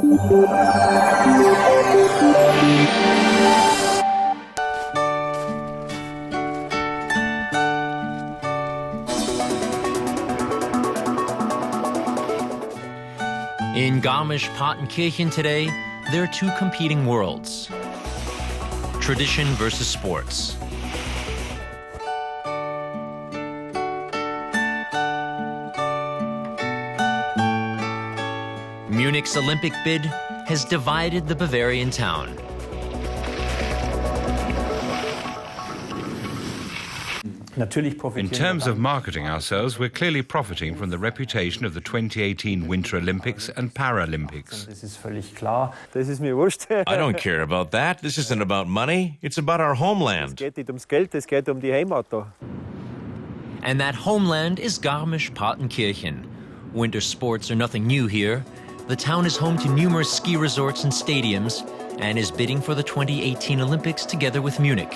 In Garmisch-Partenkirchen today, there are two competing worlds: tradition versus sports. Munich's Olympic bid has divided the Bavarian town. In terms of marketing ourselves, we're clearly profiting from the reputation of the 2018 Winter Olympics and Paralympics. I don't care about that. This isn't about money. It's about our homeland. And that homeland is Garmisch-Partenkirchen. Winter sports are nothing new here. The town is home to numerous ski resorts and stadiums and is bidding for the 2018 Olympics together with Munich.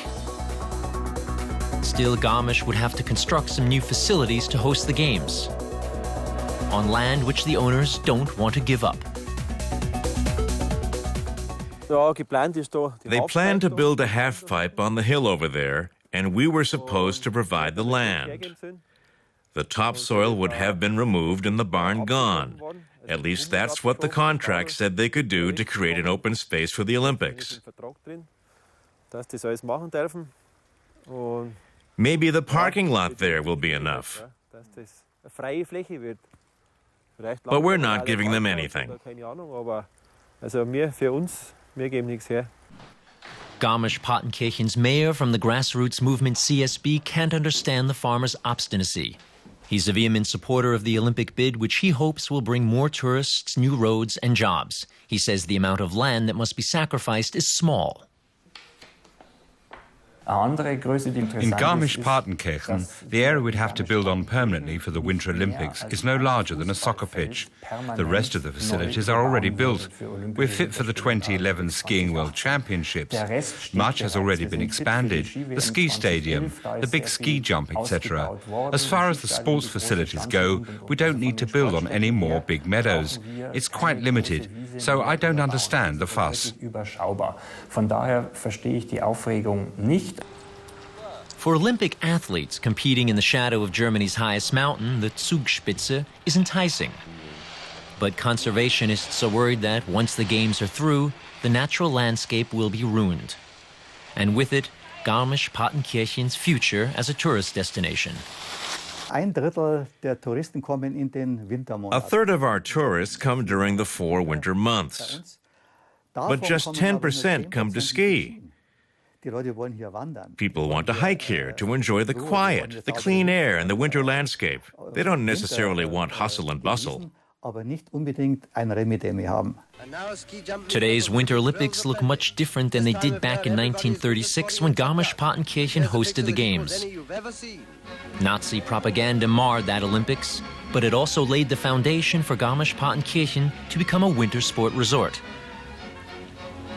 Still, Garmisch would have to construct some new facilities to host the games on land which the owners don't want to give up. They planned to build a half-pipe on the hill over there, and we were supposed to provide the land. The topsoil would have been removed and the barn gone. At least that's what the contract said they could do to create an open space for the Olympics. Maybe the parking lot there will be enough. But we're not giving them anything. Garmisch-Partenkirchen's mayor from the grassroots movement CSB can't understand the farmers' obstinacy. He's a vehement supporter of the Olympic bid, which he hopes will bring more tourists, new roads, and jobs. He says the amount of land that must be sacrificed is small. In Garmisch-Partenkirchen, the area we'd have to build on permanently for the Winter Olympics is no larger than a soccer pitch. The rest of the facilities are already built. We're fit for the 2011 Skiing World Championships. Much has already been expanded: the ski stadium, the big ski jump, etc. As far as the sports facilities go, we don't need to build on any more big meadows. It's quite limited, so I don't understand the fuss. For Olympic athletes, competing in the shadow of Germany's highest mountain, the Zugspitze, is enticing. But conservationists are worried that once the games are through, the natural landscape will be ruined. And with it, Garmisch-Partenkirchen's future as a tourist destination. A third of our tourists come during the 4 winter months. But just 10% come to ski. People want to hike here to enjoy the quiet, the clean air, and the winter landscape. They don't necessarily want hustle and bustle. Today's Winter Olympics look much different than they did back in 1936 when Garmisch-Partenkirchen hosted the Games. Nazi propaganda marred that Olympics, but it also laid the foundation for Garmisch-Partenkirchen to become a winter sport resort.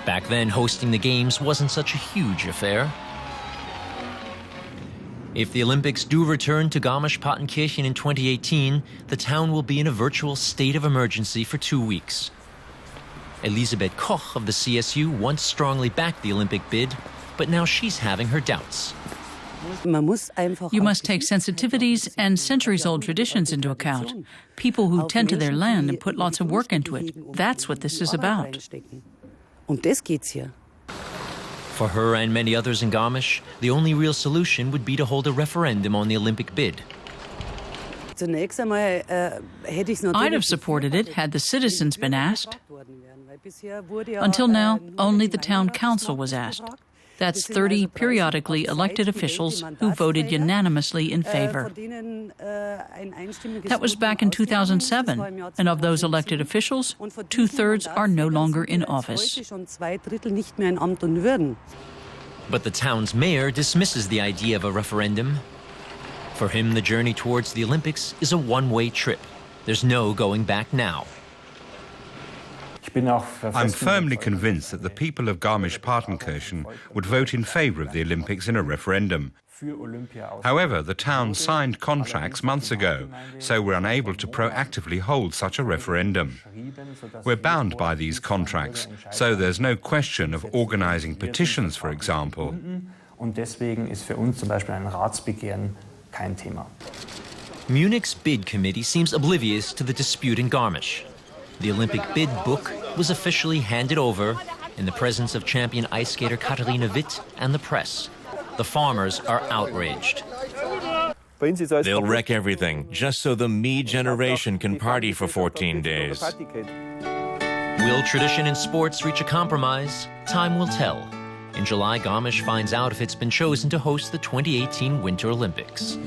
Back then, hosting the Games wasn't such a huge affair. If the Olympics do return to Garmisch-Partenkirchen in 2018, the town will be in a virtual state of emergency for 2 weeks. Elisabeth Koch of the CSU once strongly backed the Olympic bid, but now she's having her doubts. You must take sensitivities and centuries-old traditions into account. People who tend to their land and put lots of work into it. That's what this is about. For her and many others in Garmisch, the only real solution would be to hold a referendum on the Olympic bid. I'd have supported it had the citizens been asked. Until now, only the town council was asked. That's 30 periodically elected officials who voted unanimously in favor. That was back in 2007, and of those elected officials, 2/3 are no longer in office. But the town's mayor dismisses the idea of a referendum. For him, the journey towards the Olympics is a one-way trip. There's no going back now. I'm firmly convinced that the people of Garmisch-Partenkirchen would vote in favour of the Olympics in a referendum. However, the town signed contracts months ago, so we're unable to proactively hold such a referendum. We're bound by these contracts, so there's no question of organising petitions, for example. Munich's bid committee seems oblivious to the dispute in Garmisch. The Olympic bid book was officially handed over in the presence of champion ice skater Katharina Witt and the press. The farmers are outraged. They'll wreck everything, just so the me generation can party for 14 days. Will tradition in sports reach a compromise? Time will tell. In July, Garmisch finds out if it's been chosen to host the 2018 Winter Olympics.